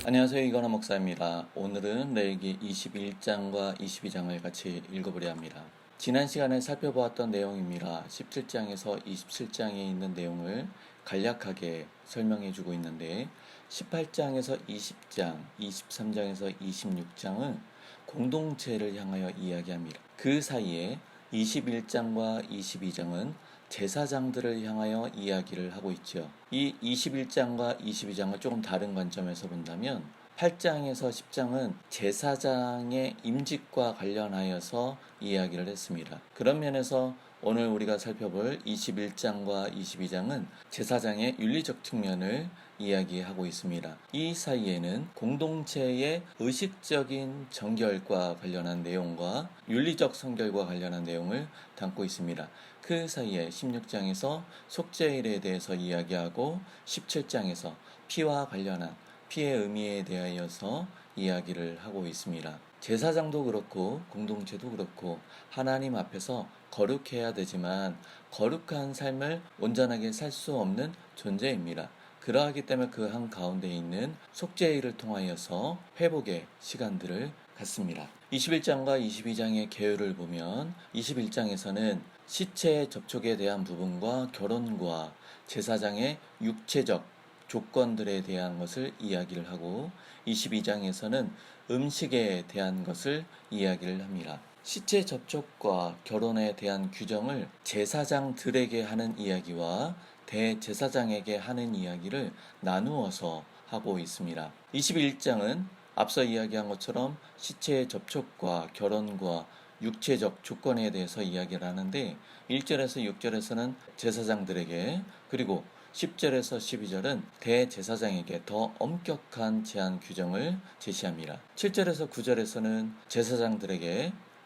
안녕하세요. 이건화 목사입니다. 오늘은 레위기 21장과 22장을 같이 읽어보려 합니다. 지난 시간에 살펴보았던 내용입니다. 17장에서 27장에 있는 내용을 간략하게 설명해 주고 있는데 18장에서 20장, 23장에서 26장은 공동체를 향하여 이야기합니다. 그 사이에 21장과 22장은 제사장들을 향하여 이야기를 하고 있죠. 이 21장과 22장을 조금 다른 관점에서 본다면 8장에서 10장은 제사장의 임직과 관련하여서 이야기를 했습니다. 그런 면에서 오늘 우리가 살펴볼 21장과 22장은 제사장의 윤리적 측면을 이야기하고 있습니다. 이 사이에는 공동체의 의식적인 정결과 관련한 내용과 윤리적 성결과 관련한 내용을 담고 있습니다. 그 사이에 16장에서 속죄일에 대해서 이야기하고 17장에서 피와 관련한 피의 의미에 대하여서 이야기를 하고 있습니다. 제사장도 그렇고 공동체도 그렇고 하나님 앞에서 거룩해야 되지만 거룩한 삶을 온전하게 살 수 없는 존재입니다. 그러하기 때문에 그 한가운데 있는 속죄일을 통하여서 회복의 시간들을 갖습니다. 21장과 22장의 계율을 보면 21장에서는 시체 접촉에 대한 부분과 결혼과 제사장의 육체적 조건들에 대한 것을 이야기를 하고 22장에서는 음식에 대한 것을 이야기를 합니다. 시체 접촉과 결혼에 대한 규정을 제사장들에게 하는 이야기와 대제사장에게 하는 이야기를 나누어서 하고 있습니다. 21장은 앞서 이야기한 것처럼 시체의 접촉과 결혼과 육체적 조건에 대해서 이야기를 하는데 1절에서 6절에서는 제사장들에게 그리고 10절에서 12절은 대제사장에게 더 엄격한 제한 규정을 제시합니다. 7절에서 9절에서는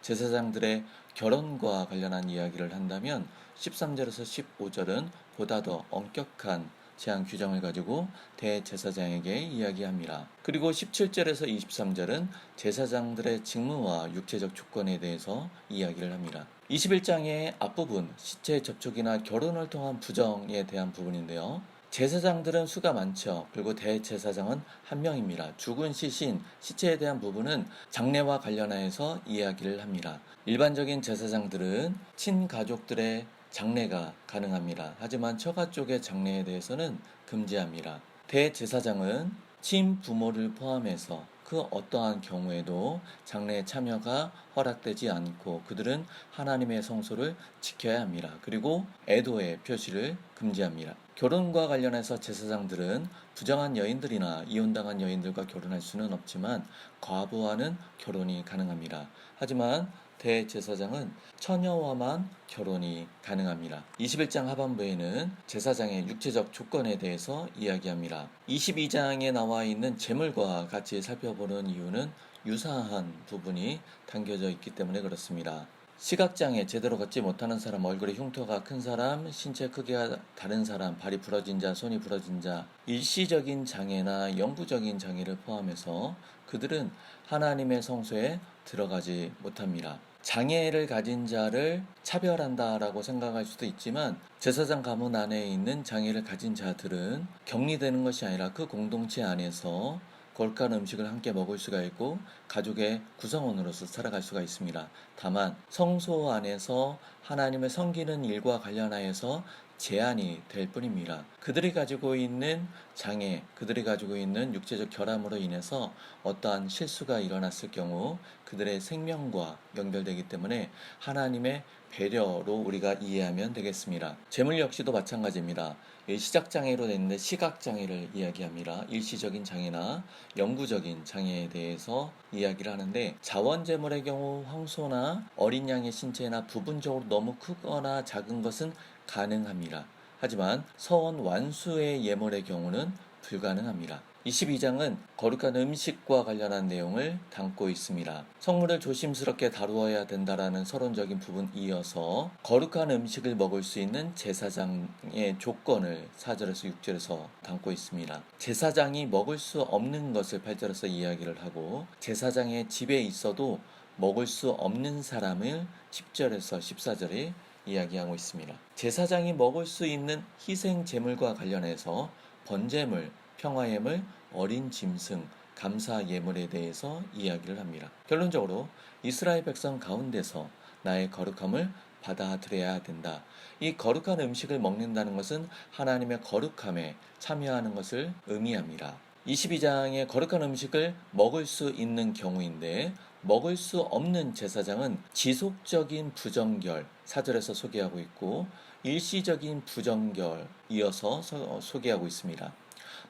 제사장들의 결혼과 관련한 이야기를 한다면 13절에서 15절은 보다 더 엄격한 제한 규정을 가지고 대제사장에게 이야기합니다. 그리고 17절에서 23절은 제사장들의 직무와 육체적 조건에 대해서 이야기를 합니다. 21장의 앞부분, 시체 접촉이나 결혼을 통한 부정에 대한 부분인데요. 제사장들은 수가 많죠. 그리고 대제사장은 한 명입니다. 죽은 시체에 대한 부분은 장례와 관련하여서 이야기를 합니다. 일반적인 제사장들은 친가족들의 장례가 가능합니다. 하지만 처가 쪽의 장례에 대해서는 금지합니다. 대제사장은 친부모를 포함해서 그 어떠한 경우에도 장례에 참여가 허락되지 않고 그들은 하나님의 성소를 지켜야 합니다. 그리고 애도의 표시를 금지합니다. 결혼과 관련해서 제사장들은 부정한 여인들이나 이혼당한 여인들과 결혼할 수는 없지만 과부와는 결혼이 가능합니다. 하지만 대제사장은 처녀와만 결혼이 가능합니다. 21장 하반부에는 제사장의 육체적 조건에 대해서 이야기합니다. 22장에 나와 있는 제물과 같이 살펴보는 이유는 유사한 부분이 담겨져 있기 때문에 그렇습니다. 시각장애, 제대로 걷지 못하는 사람, 얼굴에 흉터가 큰 사람, 신체 크기가 다른 사람, 발이 부러진 자, 손이 부러진 자, 일시적인 장애나 영구적인 장애를 포함해서 그들은 하나님의 성소에 들어가지 못합니다. 장애를 가진 자를 차별한다라고 생각할 수도 있지만 제사장 가문 안에 있는 장애를 가진 자들은 격리되는 것이 아니라 그 공동체 안에서 거룩한 음식을 함께 먹을 수가 있고 가족의 구성원으로서 살아갈 수가 있습니다. 다만 성소 안에서 하나님을 섬기는 일과 관련하여서 제한이 될 뿐입니다. 그들이 가지고 있는 장애, 그들이 가지고 있는 육체적 결함으로 인해서 어떠한 실수가 일어났을 경우 그들의 생명과 연결되기 때문에 하나님의 배려로 우리가 이해하면 되겠습니다. 재물 역시도 마찬가지입니다. 시작장애로 됐는데 시각장애를 이야기합니다. 일시적인 장애나 영구적인 장애에 대해서 이야기를 하는데 자원재물의 경우 황소나 어린 양의 신체나 부분적으로 너무 크거나 작은 것은 가능합니다. 하지만 서원 완수의 예물의 경우는 불가능합니다. 22장은 거룩한 음식과 관련한 내용을 담고 있습니다. 성물을 조심스럽게 다루어야 된다라는 서론적인 부분 이어서 거룩한 음식을 먹을 수 있는 제사장의 조건을 4절에서 6절에서 담고 있습니다. 제사장이 먹을 수 없는 것을 8절에서 이야기를 하고 제사장의 집에 있어도 먹을 수 없는 사람을 10절에서 14절에 이야기하고 있습니다. 제사장이 먹을 수 있는 희생 제물과 관련해서 번제물, 평화예물, 어린 짐승, 감사 예물에 대해서 이야기를 합니다. 결론적으로 이스라엘 백성 가운데서 나의 거룩함을 받아들여야 된다. 이 거룩한 음식을 먹는다는 것은 하나님의 거룩함에 참여하는 것을 의미합니다. 22장의 거룩한 음식을 먹을 수 있는 경우인데 먹을 수 없는 제사장은 지속적인 부정결 4절에서 소개하고 있고 일시적인 부정결 이어서 소개하고 있습니다.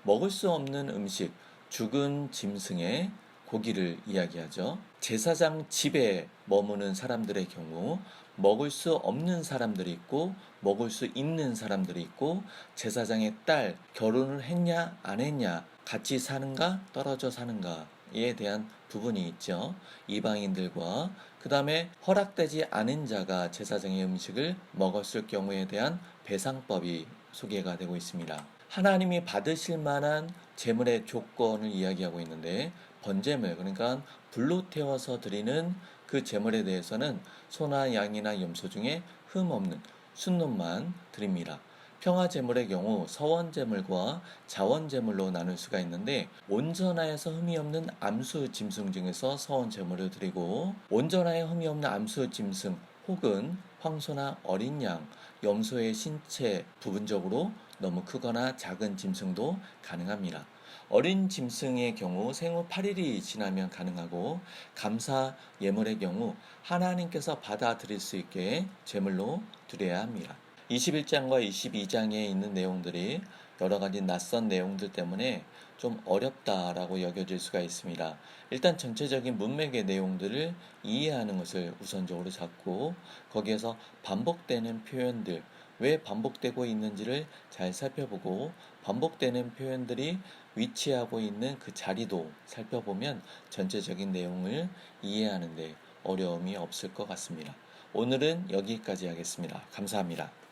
먹을 수 없는 음식, 죽은 짐승의 고기를 이야기하죠. 제사장 집에 머무는 사람들의 경우 먹을 수 없는 사람들이 있고 먹을 수 있는 사람들이 있고 제사장의 딸 결혼을 했냐 안 했냐 같이 사는가 떨어져 사는가에 대한 부분이 있죠. 이방인들과 그 다음에 허락되지 않은 자가 제사장의 음식을 먹었을 경우에 대한 배상법이 소개가 되고 있습니다. 하나님이 받으실 만한 제물의 조건을 이야기하고 있는데 번제물 그러니까 불로 태워서 드리는 그 제물에 대해서는 소나 양이나 염소 중에 흠 없는 순놈만 드립니다. 평화 제물의 경우 서원 제물과 자원 제물로 나눌 수가 있는데 온전하여서 흠이 없는 암수 짐승 중에서 서원 제물을 드리고 온전하여 흠이 없는 암수 짐승 혹은 황소나 어린 양, 염소의 신체 부분적으로 너무 크거나 작은 짐승도 가능합니다. 어린 짐승의 경우 생후 8일이 지나면 가능하고 감사 예물의 경우 하나님께서 받아들일 수 있게 제물로 드려야 합니다. 21장과 22장에 있는 내용들이 여러 가지 낯선 내용들 때문에 좀 어렵다라고 여겨질 수가 있습니다. 일단 전체적인 문맥의 내용들을 이해하는 것을 우선적으로 잡고 거기에서 반복되는 표현들, 왜 반복되고 있는지를 잘 살펴보고 반복되는 표현들이 위치하고 있는 그 자리도 살펴보면 전체적인 내용을 이해하는 데 어려움이 없을 것 같습니다. 오늘은 여기까지 하겠습니다. 감사합니다.